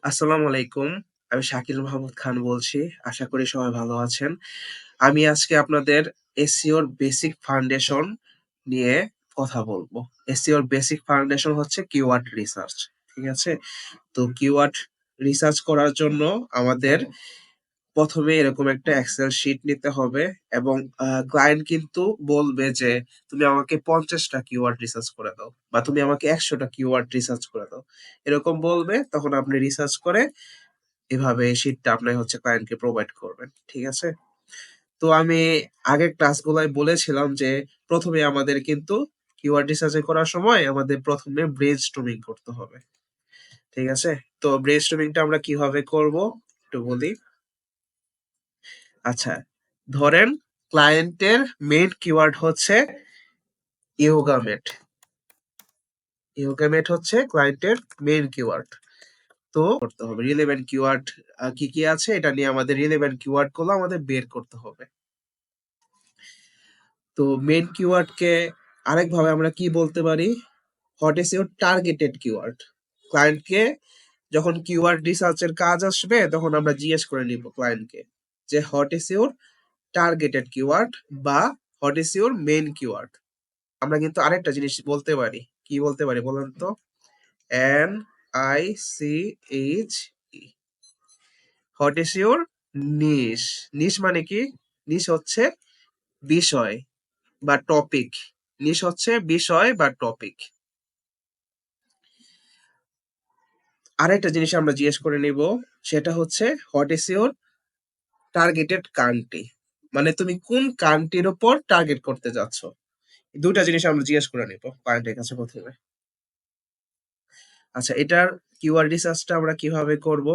আসসালামু আলাইকুম। আমি শাকিল মাহমুদ খান বলছি। আশা করি সবাই ভালো আছেন। আমি আজকে আপনাদের SEO র বেসিক ফাউন্ডেশন নিয়ে কথা বলবো। SEO র বেসিক ফাউন্ডেশন হচ্ছে কিওয়ার্ড রিসার্চ। ঠিক আছে? তো কিওয়ার্ড রিসার্চ করার জন্য আমাদের ১ম এ এরকম একটা এক্সেল শিট নিতে হবে এবং ক্লায়েন্ট কিন্তু বলবে যে, "তুমি আমাকে ৫০ টা কিওয়ার্ড রিসার্চ করে দাও বা তুমি আমাকে ১০০ টা কিওয়ার্ড রিসার্চ করে দাও।" এরকম বলবে তখন আপনি রিসার্চ করে এভাবে শিটটা আপনি হচ্ছে ক্লায়েন্টকে প্রোভাইড করবেন। ঠিক আছে? তো আমি আগের ক্লাসগুলায় বলেছিলাম যে ১ম এ আমাদের কিন্তু কিওয়ার্ড রিসার্চ করার সময় আমাদের ১ম এ ব্রেইনস্টর্মিং করতে হবে। ঠিক আছে? তো ব্রেইনস্টর্মিংটা আমরা কিভাবে করব একটু বলি। আচ্ছা, ধরেন ক্লায়েন্টের মেইন কিওয়ার্ড হচ্ছে ইয়োগা ম্যাট। ইয়োগা ম্যাট হচ্ছে ক্লায়েন্টের মেইন কিওয়ার্ড। তো করতে হবে রিলেভেন্ট কিওয়ার্ড কি আছে এটা নিয়ে আমাদের রিলেভেন্ট কিওয়ার্ড গুলো আমাদের বের করতে হবে। তো মেইন কিওয়ার্ডকে আরেকভাবে আমরা কি বলতে পারি? What is your targeted keyword? ক্লায়েন্টকে যখন কিওয়ার্ড রিসার্চ এর কাজ আসবে তখন আমরা জিজ্ঞেস করে নিব ক্লায়েন্টকে যে what is your targeted keyword বা what is your main keyword? আমরা কিন্তু আরেকটা জিনিস বলতে পারি। কি বলতে পারি বলুন তো? NICHE হোয়াট ইস ইউর নিশ? নিশ মানে কি? নিশ হচ্ছে বিষয় বা টপিক। নিশ হচ্ছে বিষয় বা টপিক। আরেকটা জিনিস আমরা জিজ্ঞেস করে নিব সেটা হচ্ছে what is your targeted country? মানে তুমি কোন কান্ট্রির উপর টার্গেট করতে যাচ্ছ? দুইটা জিনিস আমরা জিজ্ঞেস করে নিব ক্লায়েন্টের কাছে ১ম এ। আচ্ছা, এটার কিওয়ার্ড রিসার্চটা আমরা কিভাবে করব?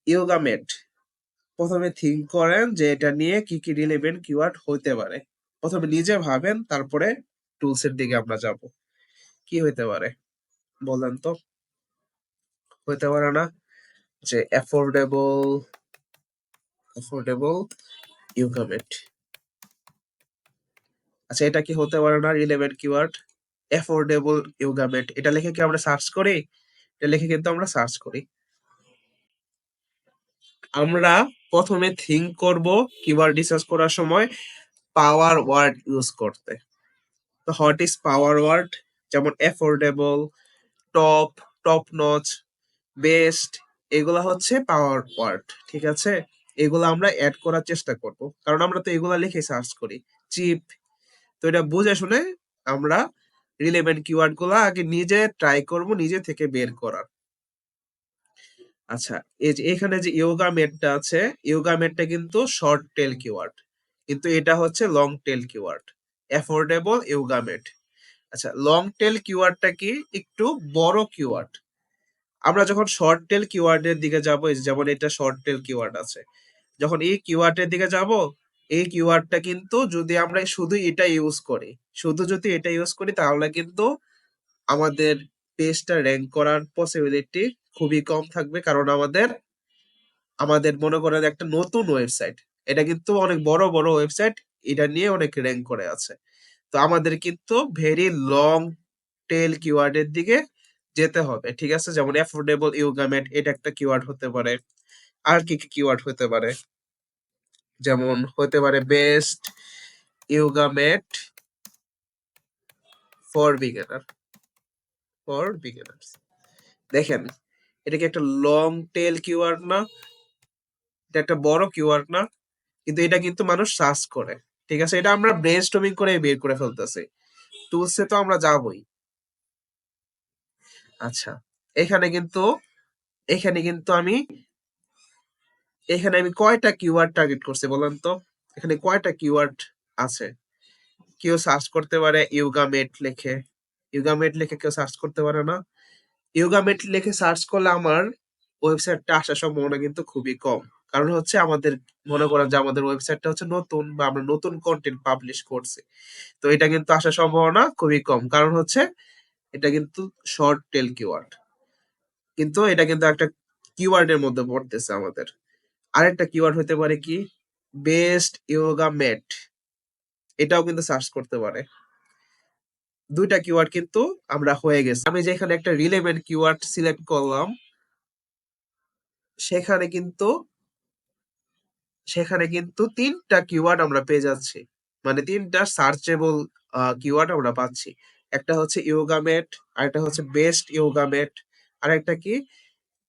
Yoga mat. ১ম এ থিংক করেন যে এটা নিয়ে কি রিলেভেন্ট কিওয়ার্ড হইতে পারে। ১ম এ নিজে ভাবেন তারপরে টুলস এর দিকে আমরা যাব। কি হইতে পারে? বলেন তো? হইতে পারে না যে অ্যাফোর্ডেবল ইয়োগা ম্যাট। আচ্ছা, এটা কি হতে পারে না relevant keyword? Affordable yoga mat. এটা লিখে কি আমরা সার্চ করি? এটা লিখে কিন্তু আমরা সার্চ করি। আমরা ১ম এ থিংক করব কিওয়ার্ড রিসার্চ করার সময় পাওয়ার ওয়ার্ড ইউজ করতে। তো হোয়াট ইস পাওয়ার ওয়ার্ড? যেমন affordable, top, top notch, best এগুলা হচ্ছে পাওয়ার ওয়ার্ড। ঠিক আছে? এগুলা আমরা এড করার চেষ্টা করব। কারণ আমরা তো এগুলা লিখে সার্চ করি। চিপ তো এটা বুঝে শুনে আমরা রিলেভেন্ট কিওয়ার্ড গুলা আগে নিজে ট্রাই করব নিজে থেকে বের করার। আচ্ছা, এই যে এখানে যে ইয়োগা ম্যাটটা আছে, ইয়োগা ম্যাটটা কিন্তু শর্ট টেল কিওয়ার্ড। কিন্তু এটা হচ্ছে long tail keyword. Affordable yoga mat. আচ্ছা, লং টেল কিওয়ার্ডটা কি? একটু বড় কিওয়ার্ড। আমরা যখন শর্ট টেল কিওয়ার্ডের দিকে যাব, এই যে যেমন এটা শর্ট টেল কিওয়ার্ড আছে। যখন এই কিওয়ার্ডের দিকে যাব, এই কিওয়ার্ডটা কিন্তু যদি আমরা শুধু এটা ইউজ করি, শুধু যদি এটা ইউজ করি তাহলে কিন্তু আমাদের পেজটা র‍্যাংক করার পসিবিলিটি খুবই কম থাকবে। কারণ আমাদের মনে করেন একটা নতুন ওয়েবসাইট। এটা কিন্তু অনেক বড়, বড় ওয়েবসাইট এটা নিয়ে অনেক র‍্যাংক করে আছে। তো আমাদের কিন্তু ভেরি লং টেল কিওয়ার্ড এর দিকে যেতে হবে। ঠিক আছে? যেমন অ্যাফোর্ডেবল ইয়োগা ম্যাট এটা একটা কিওয়ার্ড হতে পারে। আর কি কিওয়ার্ড হতে পারে? যেমন হতে পারে best yoga mat for beginner, for beginners. দেখেন, এটা কি একটা লং টেল কিওয়ার্ড না? এটা একটা বড় কিওয়ার্ড না? কিন্তু এটা কিন্তু মানুষ সার্চ করে। ঠিক আছে? এটা আমরা ব্রেইনস্টর্মিং করে বের করে ফেলতেছি। টুলস এ তো আমরা যাবোই। আচ্ছা, এখানে কিন্তু এখানে কিন্তু আমি এখানে আমি কয়টা কিওয়ার্ড টার্গেট করছি বলেন তো? এখানে কয়টা কিওয়ার্ড আছে? কেউ সার্চ করতে পারে ইয়োগা ম্যাট লিখে। ইয়োগা ম্যাট লিখে কেউ সার্চ করতে পারে না? ইয়োগা ম্যাট লিখে সার্চ করলে আমার ওয়েবসাইটটা আসার সম্ভাবনা কিন্তু খুবই কম। কারণ হচ্ছে আমাদের মনে করেন যে আমাদের ওয়েবসাইটটা হচ্ছে নতুন বা আমরা নতুন কনটেন্ট পাবলিশ করছি। তো এটা কিন্তু আসার সম্ভাবনা খুবই কম। কারণ হচ্ছে এটা কিন্তু শর্ট টেল কিওয়ার্ড। কিন্তু এটা কিন্তু একটা কিওয়ার্ডের মধ্যে পড়তেছে আমাদের। আরেকটা কিওয়ার্ড হতে পারে কি? Best yoga mat. এটাও কিন্তু সার্চ করতে পারে। ২ টা কিওয়ার্ড কিন্তু আমরা হয়ে গেছে। আমি যে এখানে একটা রিলেভেন্ট কিওয়ার্ড সিলেক্ট করলাম, সেখানে কিন্তু সেখানে কিন্তু ৩ টা কিওয়ার্ড আমরা পেয়ে যাচ্ছি। মানে ৩ টা সার্চেবল কিওয়ার্ড আমরা পাচ্ছি। একটা হচ্ছে ইয়োগা ম্যাট, আরেকটা হচ্ছে বেস্ট ইয়োগা ম্যাট, আরেকটা কি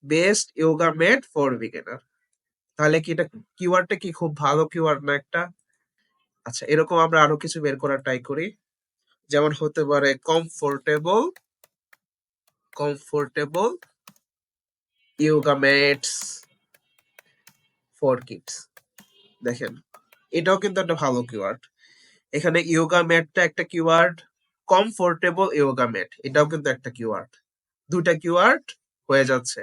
best yoga mat for beginner. তাহলে কি এটা কিওয়ার্ডটা কি খুব ভালো কিওয়ার্ড না একটা? আচ্ছা, এরকম আমরা আরো কিছু বের করার ট্রাই করি। যেমন হতে পারে comfortable yoga mats for kids. দেখেন, এটাও কিন্তু একটা ভালো কিওয়ার্ড। এখানে ইয়োগা ম্যাটটা একটা কিওয়ার্ড, কমফোর্টেবল ইয়োগা ম্যাট এটাও কিন্তু একটা কিওয়ার্ড। ২ টা কিওয়ার্ড হয়ে যাচ্ছে।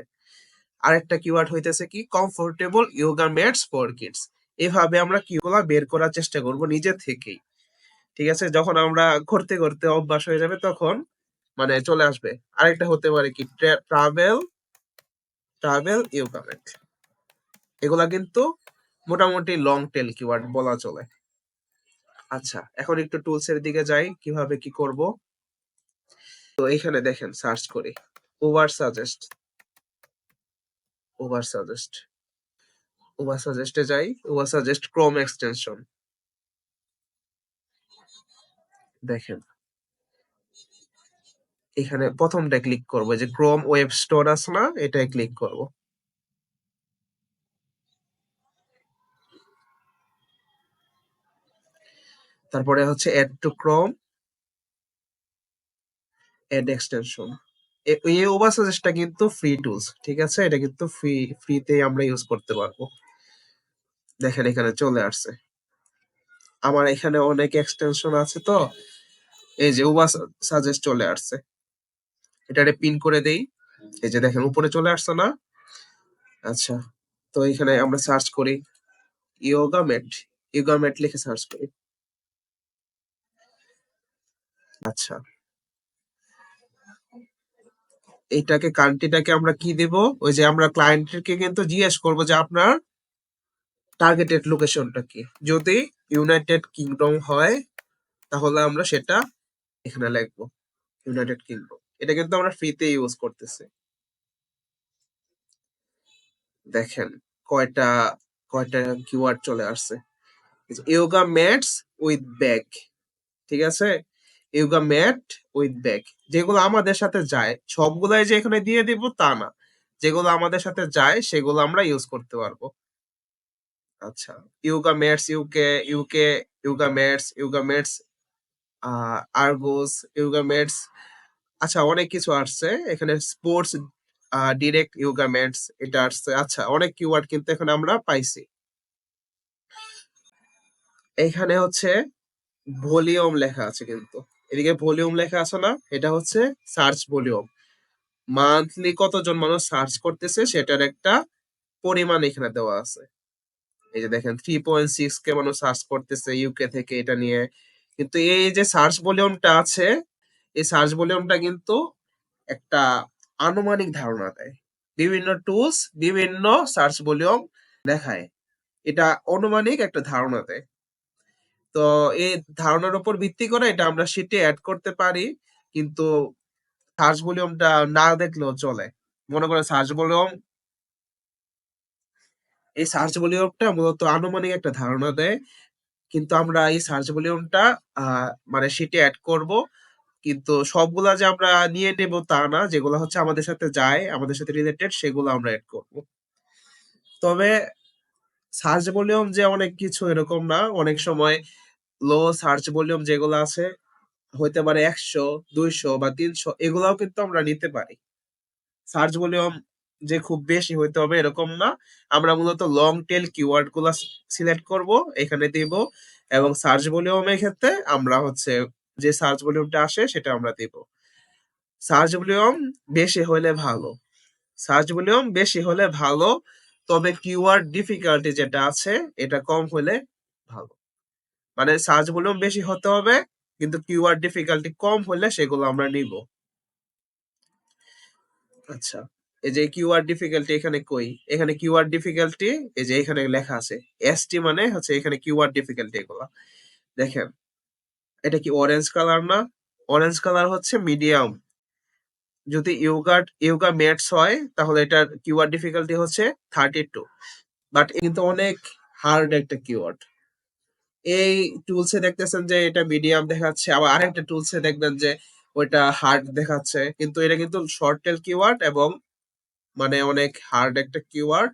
আরেকটা কিওয়ার্ড হইতেছে কি comfortable yoga mats for kids. এভাবে আমরা কিগুলা বের করার চেষ্টা করব নিজে থেকেই। ঠিক আছে? যখন আমরা করতে, করতে অভ্যাস হয়ে যাবে তখন মানে চলে আসবে। আরেকটা হতে পারে কি ট্রাভেল ইয়োগা ম্যাট। এগুলা কিন্তু মোটামুটি লং টেল কিওয়ার্ড বলা চলে। আচ্ছা, এখন একটু টুলস এর দিকে যাই কিভাবে কি করব। তো এখানে দেখেন সার্চ করি Ubersuggest Ubersuggest over সাজেস্টে যাই, ওভার সাজেস্ট ক্রোম এক্সটেনশন। দেখেন এখানে প্রথমটা ক্লিক করব, যে ক্রোম ওয়েব স্টোর আছে না, এটাই ক্লিক করব। তারপরে হচ্ছে add to Chrome, add extension. এই ওভার সাজেস্টটা কিন্তু ফ্রি টুলস, ঠিক আছে? এটা কিন্তু ফ্রিতেই আমরা ইউজ করতে পারবো। দেখেন এখানে চলে আসছে। আমার এখানে অনেক এক্সটেনশন আছে, তো এই যে ওভার সাজেস্ট চলে আসছে। এটারে পিন করে দেই। এই যে দেখেন উপরে চলে আসছে না? আচ্ছা, তো এখানে আমরা সার্চ করি ইয়োগা ম্যাট। ইয়োগা ম্যাট লিখে সার্চ করি। আচ্ছা, এইটাকে কান্ট্রিটাকে আমরা কি দেব? ওই যে আমরা ক্লায়েন্টকে কিন্তু জিজ্ঞেস করব যে আপনার টার্গেটেড লোকেশনটা কি। যদি ইউনাইটেড কিংডম হয় তাহলে আমরা সেটা এখানে লিখবো, ইউনাইটেড কিংডম। এটা কিন্তু আমরা ফ্রিতে ইউজ করতেছি। দেখেন কয়টা কয়টা কিওয়ার্ড চলে আসছে। ইয়োগা ম্যাটস উইথ ব্যাগ, ঠিক আছে? ইয়োগা ম্যাট উইথ ব্যাগ, যেগুলো আমাদের সাথে যায় সবগুলাই যে এখানে দিয়ে দিব তা না। যেগুলো আমাদের সাথে যায় সেগুলো আমরা ইউজ করতে পারবো। আচ্ছা, yoga mats UK, yoga mats আর্গোস, yoga mats. আচ্ছা, অনেক কিছু আসছে এখানে। স্পোর্টস ডিরেক্ট ইয়োগা ম্যাটস এটা আসছে। আচ্ছা, অনেক কিওয়ার্ড কিন্তু এখানে আমরা পাইছি। এখানে হচ্ছে ভলিউম লেখা আছে কিন্তু। এদিকে ভলিউম লেখা আছে না? এটা হচ্ছে সার্চ ভলিউম। মান্থলি কতজন মানুষ সার্চ করতেছে সেটার একটা পরিমাণ এখানে দেওয়া আছে। এই যে দেখেন 3.6 কে মানুষ সার্চ করতেছে ইউকে থেকে এটা নিয়ে। কিন্তু এই যে সার্চ ভলিউমটা আছে, এই সার্চ ভলিউমটা কিন্তু একটা আনুমানিক ধারণা দেয়। বিভিন্ন টুলস বিভিন্ন সার্চ ভলিউম দেখায়। এটা অনুমানিক একটা ধারণা দেয়। তো এই ধারণার উপর ভিত্তি করে এটা আমরা শিটে এড করতে পারি। কিন্তু সার্চ ভলিউমটা না দেখলেও চলে। মনে করেন এই সার্চ ভলিউমটা মূলত আনুমানিক একটা ধারণা দেয়। কিন্তু আমরা এই সার্চ ভলিউমটা মানে শিটে এড করব। কিন্তু সবগুলা যে আমরা নিয়ে নেব তা না। যেগুলা হচ্ছে আমাদের সাথে যায়, আমাদের সাথে রিলেটেড সেগুলো আমরা এড করব। তবে সার্চ ভলিউম যে অনেক কিছু এরকম না। অনেক সময় লো সার্চ ভলিউম যেগুলো আছে হইতে পারে ১০০, ২০০ বা ৩০০, এগুলাও কিন্তু আমরা নিতে পারি। সার্চ ভলিউম যে খুব বেশি হইতে হবে এরকম না। আমরা মূলত লং টেল কিওয়ার্ড গুলা সিলেক্ট করব, এখানে দিব, এবং সার্চ ভলিউমের ক্ষেত্রে আমরা হচ্ছে যে সার্চ ভলিউমটা আসে সেটা আমরা দিব। সার্চ ভলিউম বেশি হইলে ভালো। সার্চ ভলিউম বেশি হলে ভালো, তবে কিওয়ার্ড ডিফিকাল্টি যেটা আছে এটা কম হলে ভালো। মানে সার্চ ভলিউম বেশি হতে হবে, কিন্তু কিওয়ার্ড ডিফিকাল্টি কম হলে সেগুলো আমরা নিব। আচ্ছা, এই যে কিওয়ার্ড ডিফিকাল্টি এখানে কই? এখানে কিওয়ার্ড ডিফিকাল্টি এই যে এখানে লেখা আছে। এসটি মানে হচ্ছে এখানে কিওয়ার্ড ডিফিকাল্টি এগুলা। দেখেন, এটা কি অরেঞ্জ কালার না? অরেঞ্জ কালার হচ্ছে মিডিয়াম। যদি ইয়োগা ম্যাটস হয় তাহলে এটার কিওয়ার্ড ডিফিকাল্টি হচ্ছে 32, বাট কিন্তু অনেক হার্ড একটা কিওয়ার্ড। এই টুলসে দেখতেছেন যে এটা মিডিয়াম দেখাচ্ছে, আবার আরেকটা টুলসে দেখবেন যে ওইটা হার্ড দেখাচ্ছে, কিন্তু এটা কিন্তু শর্ট টেল কিওয়ার্ড এবং মানে অনেক হার্ড একটা কিওয়ার্ড।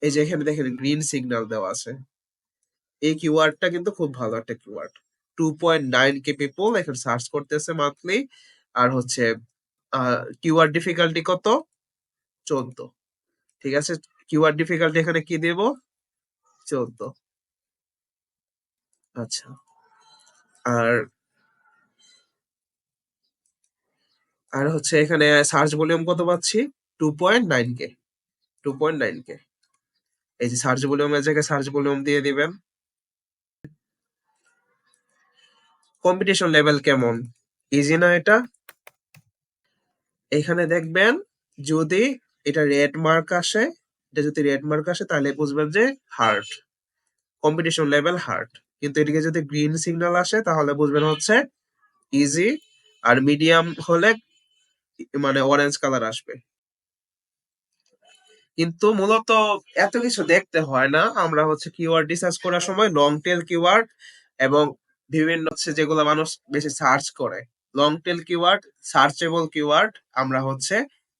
এই যে এখানে দেখেন গ্রিন সিগন্যাল দেওয়া আছে, এই কিওয়ার্ডটা কিন্তু খুব ভালো একটা কিওয়ার্ড। 2.9K পিপল এখানে সার্চ করতেছে মান্থলি। আর হচ্ছে কিওয়ার্ড ডিফিকাল্টি কত? 14। ঠিক আছে, কিওয়ার্ড ডিফিকাল্টি এখানে কি দেব? 14। আচ্ছা, আর আর হচ্ছে এখানে সার্চ ভলিউম কত পাচ্ছি? 2.9K। 2.9K। এই যে সার্চ ভলিউমের জায়গায় সার্চ ভলিউম দিয়ে দিবেন। কম্পিটিশন লেভেল কেমন? ইজি না এটা? এখানে দেখবেন যদি এটা রেড মার্ক আসে, এটা যদি রেড মার্ক আসে তাহলে বুঝবেন যে হার্ড, কম্পিটিশন লেভেল হার্ড। কিন্তু এদিকে যদি গ্রিন সিগন্যাল আসে তাহলে বুঝবেন হচ্ছে ইজি। আর মিডিয়াম হলে মানে অরেঞ্জ কালার আসবে। কিন্তু মূলত এত কিছু দেখতে হয় না, আমরা হচ্ছে কিওয়ার্ড রিসার্চ করার সময় লং টেল কিওয়ার্ড এবং বিভিন্ন হচ্ছে যেগুলো মানুষ বেশি সার্চ করে, long tail keyword, searchable keyword, আমরা হচ্ছে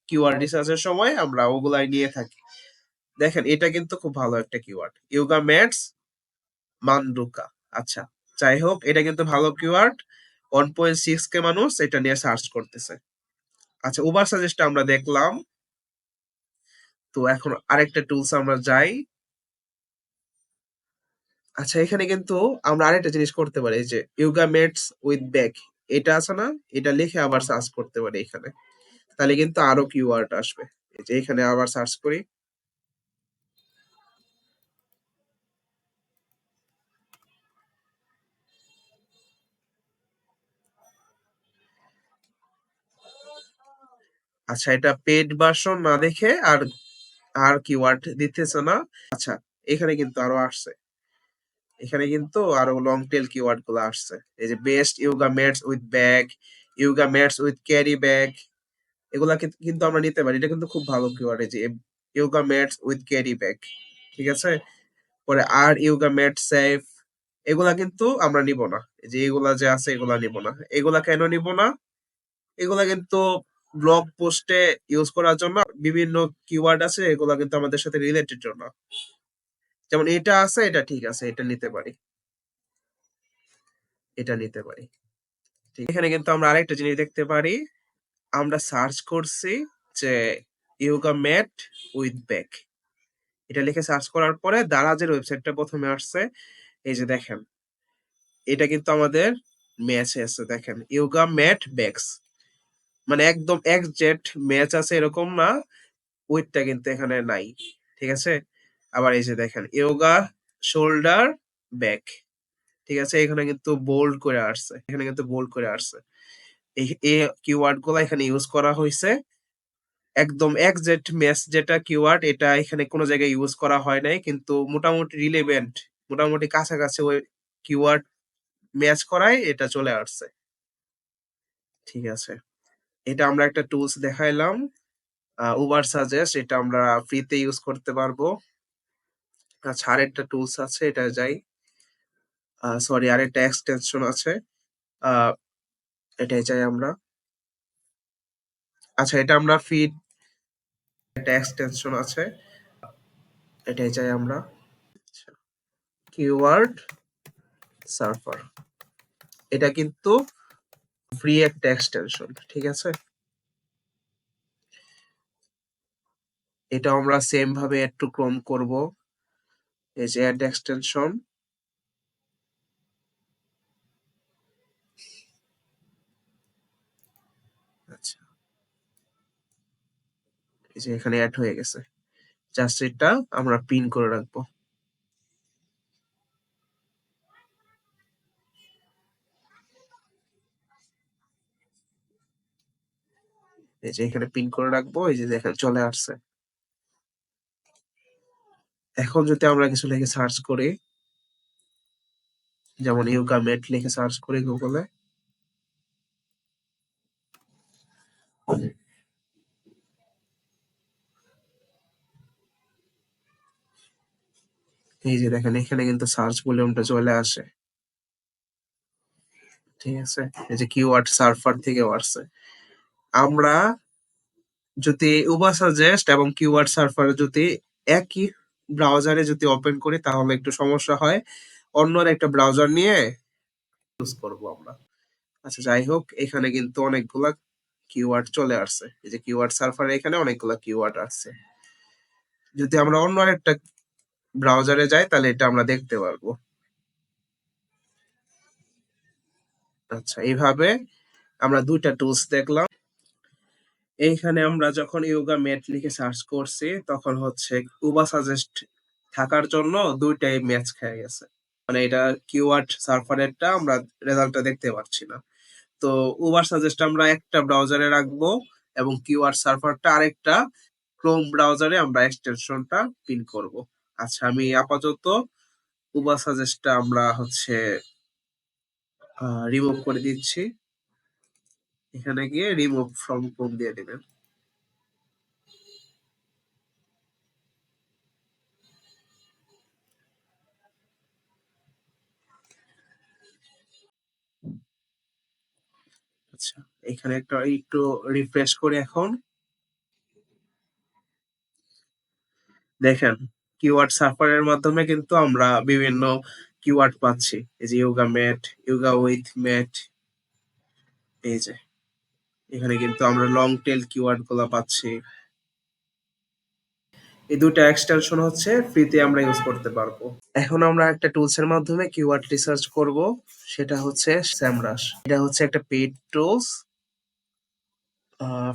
কিওয়ার্ড রিসার্চের সময় আমরা ওগুলাই নিয়ে থাকি। দেখেন এটা কিন্তু খুব ভালো একটা কিওয়ার্ড, ইয়োগা ম্যাটস মানডুকা। আচ্ছা, যাই হোক, এটা কিন্তু ভালো কিওয়ার্ড। 1.6K মানুষ এটা নিয়ে সার্চ করতেছে। আচ্ছা, উবার সাজেস্ট আমরা দেখলাম। তো এখন আরেকটা টুলস আমরা যাই। আচ্ছা, এখানে কিন্তু আমরা আরেকটা জিনিস করতে পারি, এই যে ইয়োগা ম্যাটস উইথ ব্যাক, এটা আছে না, এটা লিখে আবার সার্চ করতে পারি এখানে, তাহলে কিন্তু আরো কিওয়ার্ড আসবে। এই যে এখানে আবার সার্চ করি। আচ্ছা, এটা পেড ভার্সন না দেখে আর আর কিওয়ার্ড দিতেছে না। আচ্ছা, এখানে কিন্তু আরো আসছে, এখানে কিন্তু আরো লং টেল কিওয়ার্ড গুলো আসছে। এই যে best yoga mats with bag, yoga mats with carry bag, এগুলা কিন্তু আমরা নিতে পারি, এটা কিন্তু খুব ভালো কিওয়ার্ড। এই যে yoga mats with carry bag, ঠিক আছে। পরে আর ইয়োগা ম্যাট সেফ, এগুলা কিন্তু আমরা নিব না। এই যে এগুলা যে আছে এগুলা নিব না। এগুলা কেন নিব না? এগুলা কিন্তু ব্লগ পোস্টে ইউজ করার জন্য, বিভিন্ন কিওয়ার্ড আছে এগুলা কিন্তু আমাদের সাথে রিলেটেড জন্য। যেমন এটা আছে, এটা ঠিক আছে, এটা নিতে পারি, এটা নিতে পারি। ঠিক, এখানে কিন্তু আমরা আরেকটা জিনিস দেখতে পারি, আমরা সার্চ করছি যে ইয়োগা ম্যাট উইথ ব্যাক, এটা লিখে সার্চ করার পরে দারাজের ওয়েবসাইটটা প্রথমে আসছে। এই যে দেখেন, এটা কিন্তু আমাদের ম্যাচ আছে, দেখেন ইয়োগা ম্যাট ব্যাকস, মানে একদম একজ্যাক্ট ম্যাচ আছে এরকম না, উইথটা কিন্তু এখানে নাই। ঠিক আছে, আবার এই যে দেখেন ইয়োগা শোল্ডার ব্যাক, ঠিক আছে, এখানে কিন্তু বোল্ড করে আসছে, এখানে কিন্তু বোল্ড করে আসছে। এই কিওয়ার্ড গুলা এখানে ইউজ করা হয়েছে। একদম একজ্যাক্ট ম্যাচ যেটা কিওয়ার্ড, এটা এখানে কোনো জায়গায় ইউজ করা হয় নাই, কিন্তু মোটামুটি রিলেভেন্ট, মোটামুটি কাছাকাছি ওই কিওয়ার্ড ম্যাচ করায় এটা চলে আসছে। ঠিক আছে, এটা আমরা একটা টুলস দেখাইলাম, উবার সাজেস্ট, এটা আমরা ফ্রিতে ইউজ করতে পারবো। আচ্ছা, আরেকটা টুলস আছে, এটা যাই, সরি, আরেকটা এক্সটেনশন আছে, আহ এটাই চাই আমরা। আচ্ছা, এটা আমরা ফিড, একটা এক্সটেনশন আছে, এটাই চাই আমরা। আচ্ছা, কিওয়ার্ড সার্ভার, এটা কিন্তু ফ্রি একটা এক্সটেনশন, ঠিক আছে। এটা আমরা সেম ভাবে অ্যাড টু ক্রোম করব, এই যে অ্যাড এক্সটেনশন। আচ্ছা, এই যে এখানে অ্যাড হয়ে গেছে, জাস্ট এটা আমরা পিন করে রাখবো। এই যে এখানে পিন করে রাখবো, এই যে দেখেন চলে আসছে। এখন যদি আমরা কিছু লিখে সার্চ করি, যেমন ইয়োগা ম্যাট লিখে সার্চ করি গুগলে, এই যে দেখেন এখানে কিন্তু সার্চ ভলিউমটা চলে আসে। ঠিক আছে? এই যে কিওয়ার্ড সার্ফার থেকেও আসছে। আমরা যদি উবা সাজেস্ট এবং কিওয়ার্ড সার্ফার যদি একই ব্রাউজারে যদি ওপেন করি তাহলে একটু সমস্যা হয়। অন্য একটা ব্রাউজার নিয়ে ইউজ করব আমরা। আচ্ছা যাই হোক, এখানে কিন্তু অনেকগুলা কিওয়ার্ড চলে আসছে। এই যে কিওয়ার্ড সার্ফারে এখানে অনেকগুলা কিওয়ার্ড আসছে। যদি আমরা অন্য আরেকটা ব্রাউজারে যাই তাহলে এটা আমরা দেখতে পারবো। আচ্ছা, এইভাবে আমরা ২ টা টুলস দেখলাম। এইখানে আমরা যখন ইয়োগা ম্যাট লিখে সার্চ করছি তখন হচ্ছে উবা সাজেস্ট থাকার জন্য ২ টাই ম্যাচ খেয়ে গেছে। মানে এটা কিওয়ার্ড সার্ভারেরটা আমরা রেজাল্টটা দেখতে পাচ্ছি না। তো উবার সাজেস্ট আমরা একটা ব্রাউজারে রাখবো এবং কিওয়ার্ড সার্ভারটা আরেকটা ক্রোম ব্রাউজারে আমরা এক্সটেনশনটা পিন করব। আচ্ছা, আমি আপাতত উবার সাজেস্টটা আমরা হচ্ছে রিমুভ করে দিচ্ছি। এখানে গিয়ে রিমুভ ফ্রম ক্রোম দিয়ে দিবেন। আচ্ছা, এখানে একটা একটু রিফ্রেশ করি এখন। দেখেন কিওয়ার্ড সার্ভারের মাধ্যমে কিন্তু আমরা বিভিন্ন কিওয়ার্ড পাচ্ছি। এই যে yoga mat, yoga with mat, এই যে এখানে কিন্তু আমরা লং টেল কিওয়ার্ড গুলা পাচ্ছি। এই দুটা এক্সটেনশন হচ্ছে ফ্রিতে আমরা ইউজ করতে পারবো। এখন আমরা একটা টুলস এর মাধ্যমে কিওয়ার্ড রিসার্চ করব, সেটা হচ্ছে স্যামরাশ। এটা হচ্ছে একটা পেইড টুলস।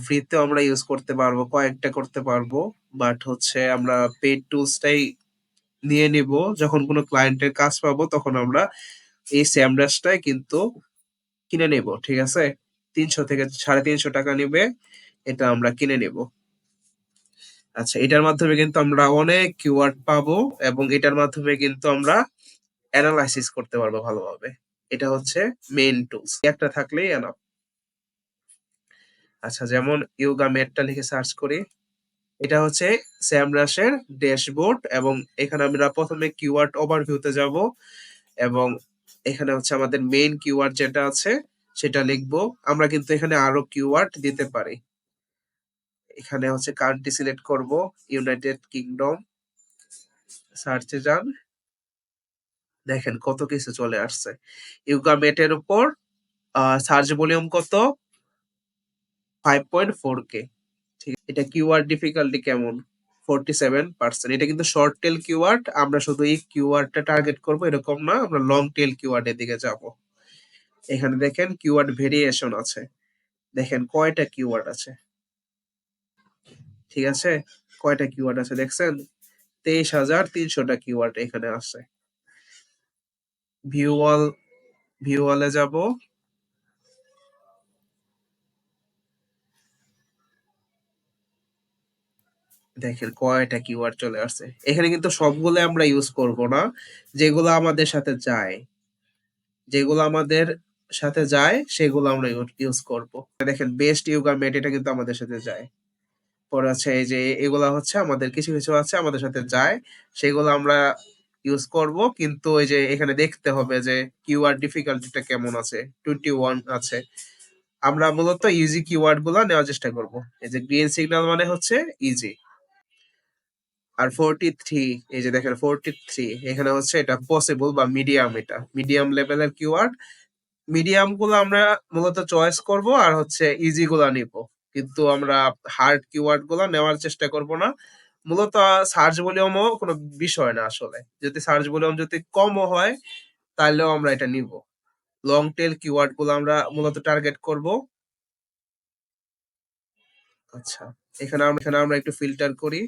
ফ্রিতে আমরা ইউজ করতে পারবো, কয়েকটা করতে পারবো, বাট হচ্ছে আমরা পেইড টুলসটাই নিয়ে নিব। যখন কোনো ক্লায়েন্টের কাজ পাবো তখন আমরা এই স্যামরাশটাই কিন্তু কিনে নেব। ঠিক আছে? ৩০০ থেকে ৩৫০ টাকা নিবে, এটা আমরা কিনে নেব। আচ্ছা, এটার মাধ্যমে কিন্তু আমরা অনেক কিওয়ার্ড পাবো এবং এটার মাধ্যমে কিন্তু আমরা অ্যানালাইসিস করতে পারবো ভালোভাবে। এটা হচ্ছে মেইন টুলস। একটা থাকলেই এনাফ। আচ্ছা, যেমন ইয়োগা ম্যাটটা লিখে সার্চ করি। এটা হচ্ছে স্যামরাশের ড্যাশবোর্ড এবং এখানে আমরা প্রথমে কিওয়ার্ড ওভারভিউতে যাব এবং এখানে হচ্ছে আমাদের মেইন কিওয়ার্ড যেটা আছে সেটা লিখবো। আমরা কিন্তু এখানে আরো কিওয়ার্ড দিতে পারি। এখানে হচ্ছে কান্ট্রি সিলেক্ট করব, ইউনাইটেড কিংডম, সার্চে যান। দেখেন কত কিছু চলে আসছে। ইয়োগা ম্যাটের উপর সার্চ ভলিউম কত? 5.4K। ঠিক আছে? এটা কিওয়ার্ড ডিফিকাল্টি কেমন? 47%। এটা কিন্তু শর্ট টেল কিওয়ার্ড। আমরা শুধু এই কিওয়ার্ডটা টার্গেট করব এরকম না, আমরা লং টেল কিওয়ার্ডের দিকে যাব। এখানে দেখেন কিওয়ার্ড ভেরিয়েশন আছে। দেখেন কয়টা কিওয়ার্ড আছে। ঠিক আছে? কয়টা কিওয়ার্ড আছে দেখছেন? 23,300টা কিওয়ার্ড এখানে আছে। ভিউ অল, ভিউ অলে যাব। দেখেন কয়টা কিওয়ার্ড চলে আসছে। এখানে কিন্তু সবগুলো আমরা ইউজ করব না। যেগুলো আমাদের সাথে যায়, যেগুলো আমাদের সাথে যায় সেগুলো আমরা ইউজ করব। দেখেন বেস্ট ইয়োগা ম্যাট, এটা কিন্তু আমাদের সাথে যায়। পরে আছে এই যে এগুলা হচ্ছে আমাদের কিছু কিছু আছে আমাদের সাথে যায়, সেগুলো আমরা ইউজ করব। কিন্তু ওই যে এখানে দেখতে হবে যে কিওয়ার্ড ডিফিকাল্টিটা কেমন আছে। 21 আছে। আমরা মূলত ইজি কিওয়ার্ড গুলা নেওয়ার চেষ্টা করব। এই যে গ্রিন সিগন্যাল মানে হচ্ছে ইজি। আর 43, এই যে দেখেন 43 এখানে হচ্ছে এটা পসিবল বা মিডিয়াম, এটা মিডিয়াম লেভেলের কিওয়ার্ড। মিডিয়াম গুলো আমরা মূলত চয়েস করব আর হচ্ছে ইজি গুলা নিব। কিন্তু আমরা হার্ড কিওয়ার্ড গুলা নেওয়ার চেষ্টা করব না। মূলত সার্চ ভলিউমও কোনো বিষয় না আসলে। যদি সার্চ ভলিউম যদি কমও হয় তাহলেও আমরা এটা নিব। লং টেল কিওয়ার্ড গুলো আমরা মূলত টার্গেট করব। আচ্ছা, এখানে আমরা একটু ফিল্টার করি।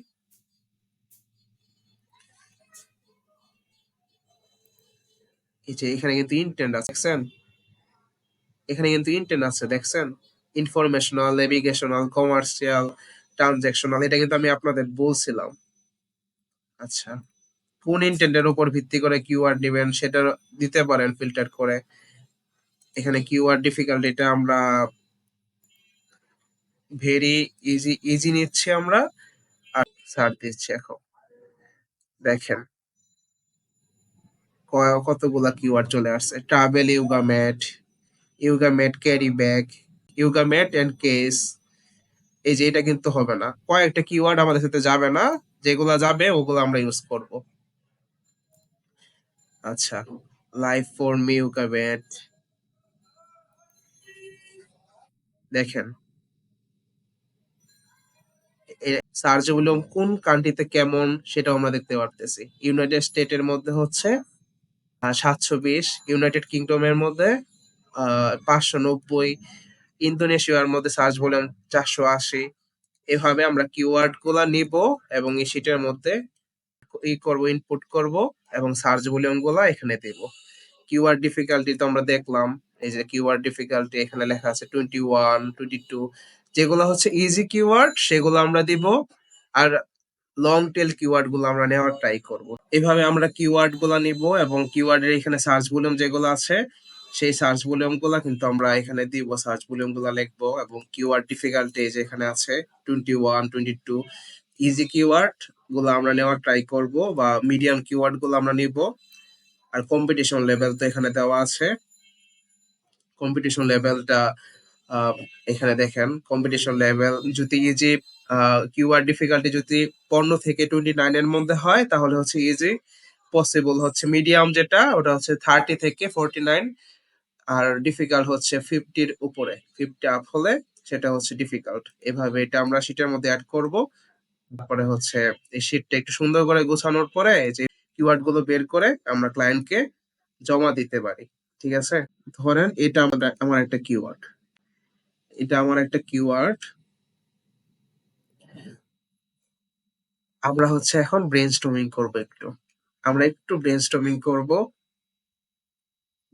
এই যে এখানে কিন্তু ইন্টেন্ট আছে দেখছেন? এখানে কিন্তু ইন্টেন্ট আছে দেখছেন? ইনফরমেশনাল, নেভিগেশনাল, কমার্শিয়াল, ট্রানজ্যাকশনাল, এটা কিন্তু আমি আপনাদের বলছিলাম। আচ্ছা, কোন ইন্টেন্টের উপর ভিত্তি করে কিওয়ার্ড দিবেন সেটা দিতে পারেন ফিল্টার করে। এখানে কিওয়ার্ড ডিফিকাল্টিটা আমরা ভেরি ইজি ইজি নিচ্ছি আমরা আর সার্চ দিচ্ছি এখন। দেখেন কতগুলা কিওয়ার্ড চলে আসছে। Travel yoga mat, yoga mat carry bag, yoga mat and case. এই যে এটা কিন্তু হবে না। কয়েকটা কিওয়ার্ড আমাদের সাথে যাবে না। যেগুলা যাবে ওগুলো আমরা ইউজ করব। আচ্ছা, life for me yoga mat. দেখেন সার্চ ভলিউম কোন কান্ট্রিতে কেমন সেটাও আমরা দেখতে পারতেছি। ইউনাইটেড স্টেটের মধ্যে হচ্ছে ৭২০, ইউনাইটেড কিংডমের মধ্যে ৫৯০, ইন্দোনেশিয়ার মধ্যে সার্চ ভলিউম ৪৮০। এভাবে আমরা কিওয়ার্ড গুলা নিব এবং এই শিটের মধ্যে করব, ইনপুট করব এবং সার্চ ভলিউম গুলা এখানে দেব। কিওয়ার্ড ডিফিকাল্টি তো আমরা দেখলাম। এই যে কিওয়ার্ড ডিফিকাল্টি এখানে লেখা আছে 21, 22। যেগুলো হচ্ছে ইজি কিওয়ার্ড সেগুলো আমরা দিব, আর লং টেল কিওয়ার্ড গুলো আমরা নেওয়ার ট্রাই করব। এভাবে আমরা কিওয়ার্ড গুলা নিব এবং কিওয়ার্ডের এখানে সার্চ ভলিউম যেগুলো আছে সেই সার্চ ভলিউম গুলা কিন্তু আমরা এখানে দিব, সার্চ ভলিউম গুলা লিখবো এবং কিওয়ার্ড ডিফিকাল্টি যে এখানে আছে 21, 22। ইজি কিওয়ার্ড গুলো আমরা নেওয়ার ট্রাই করব বা মিডিয়াম কিওয়ার্ড গুলো আমরা নিব। আর কম্পিটিশন লেভেল তো এখানে দেওয়া আছে। কম্পিটিশন লেভেলটা এখানে দেখেন, কম্পিটিশন লেভেল যদি ইজি, কিওয়ার্ড ডিফিকাল্টি যদি 15 থেকে 29 এর মধ্যে হয় তাহলে হচ্ছে ইজি। পসিবল হচ্ছে মিডিয়াম, যেটা ওটা হচ্ছে 30 থেকে 49। আর ডিফিকাল্ট হচ্ছে 50 এর উপরে, 50 আপ হলে সেটা হচ্ছে ডিফিকাল্ট। এভাবে এটা আমরা শীটের মধ্যে অ্যাড করব। তারপরে হচ্ছে এই শীটটা একটু সুন্দর করে গোছানোর পরে এই যে কিওয়ার্ড গুলো বের করে আমরা ক্লায়েন্টকে জমা দিতে পারি। ঠিক আছে, ধরেন এটা আমার একটা কিওয়ার্ড, এটা আমার একটা কিওয়ার্ড। আমরা হচ্ছে এখন ব্রেনস্টর্মিং করব একটু। আমরা একটু ব্রেনস্টর্মিং করব।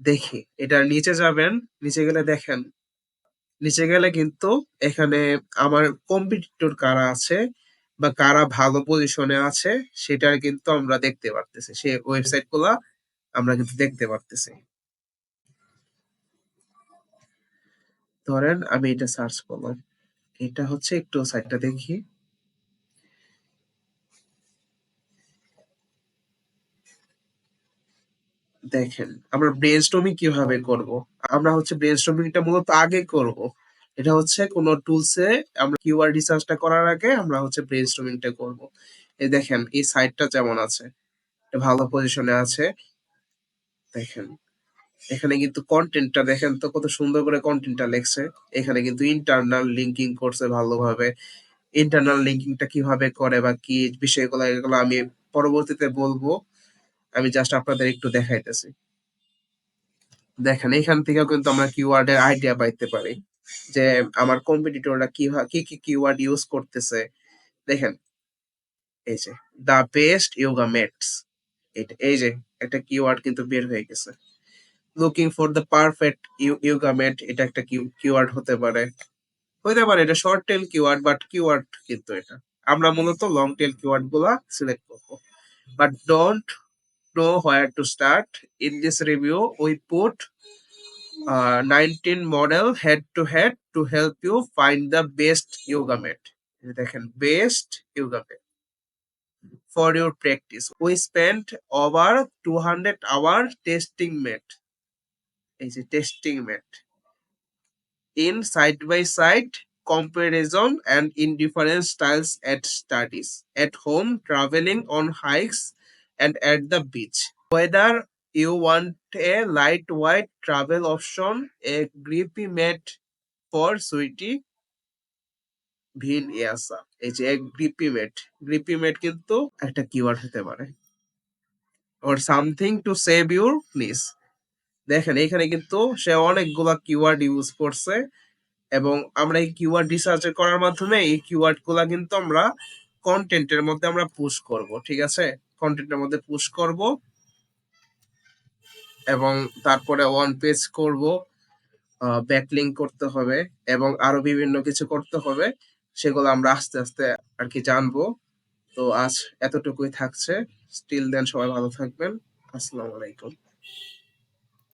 দেখি এটা নিচে যাবেন, নিচে গেলে দেখেন, নিচে গেলে কিন্তু এখানে আমার কম্পিটিটর কারা আছে বা কারা ভালো পজিশনে আছে সেটার কিন্তু আমরা দেখতে পারতেছি, সেই ওয়েবসাইট গুলা আমরা কিন্তু দেখতে পারতেছি। ধরেন আমি এটা সার্চ করলাম, এটা হচ্ছে একটু সাইটটা দেখি। দেখেন আমরা ব্রেনস্টর্মিং কিভাবে করব। আমরা হচ্ছে ব্রেনস্টর্মিংটা মূলত আগে করব। এটা হচ্ছে কোন টুলসে আমরা কিওয়ার্ড রিসার্চটা করার আগে আমরা হচ্ছে ব্রেনস্টর্মিংটা করব। এই দেখেন এই সাইটটা যেমন আছে, এটা ভালো পজিশনে আছে। দেখেন এখানে কিন্তু কন্টেন্টটা দেখেন তো কত সুন্দর করে কন্টেন্টটা লেখছে। এখানে কিন্তু ইন্টারনাল লিঙ্কিং করছে ভালোভাবে। ইন্টারনাল লিঙ্কিংটা কিভাবে করে বা কি বিষয়গুলো, এগুলো আমি পরবর্তীতে বলবো। আমি জাস্ট আপনাদের একটু দেখাইতেছি। দেখেন এখান থেকেও কিন্তু আমরা কিওয়ার্ডের আইডিয়া পাইতে পারি যে আমার কম্পিটিটররা কি কি কিওয়ার্ড ইউজ করতেছে। দেখেন এই যে দা বেস্ট ইয়োগা ম্যাটস, এই যে একটা কিওয়ার্ড কিন্তু বের হয়ে গেছে। Looking for the perfect yoga mat, এটা একটা কিওয়ার্ড হতে পারে এটা short tail keyword, but keyword কিন্তু এটা। আমরা মূলত লং টেল কিওয়ার্ড গুলা সিলেক্ট করবো। But don't know where to start. In this review, we put 19 model head to head to help you find the best yoga mat. দেখেন best yoga mat for your practice. We spent over 200 hours testing mat. এই যে testing mat in side by side comparison and in different styles at studies, at home, traveling on hikes, and at the beach. Whether you want a lightweight travel option, a grippy mat for sweetie ভিন ইয়াসা। এই যে এক গ্রিপি mat কিন্তু একটা keyword হতে পারে। or something to save your knees। দেখেন এখানে কিন্তু সে অনেকগুলা কিওয়ার্ড ইউজ করছে এবং আমরা এই কিওয়ার্ড রিসার্চ করার মাধ্যমে এই কিওয়ার্ড গুলা কিন্তু আমরা কন্টেন্টের মধ্যে আমরা পুশ করব। ঠিক আছে, কন্টেন্টের মধ্যে পুশ করব এবং তারপরে ওয়ান পেজ করব, ব্যাকলিঙ্ক করতে হবে এবং আরো বিভিন্ন কিছু করতে হবে। সেগুলো আমরা আস্তে আস্তে আর কি জানবো। তো আজ এতটুকুই থাকছে। স্টিল দেন সবাই ভালো থাকবেন। আসসালামু আলাইকুম।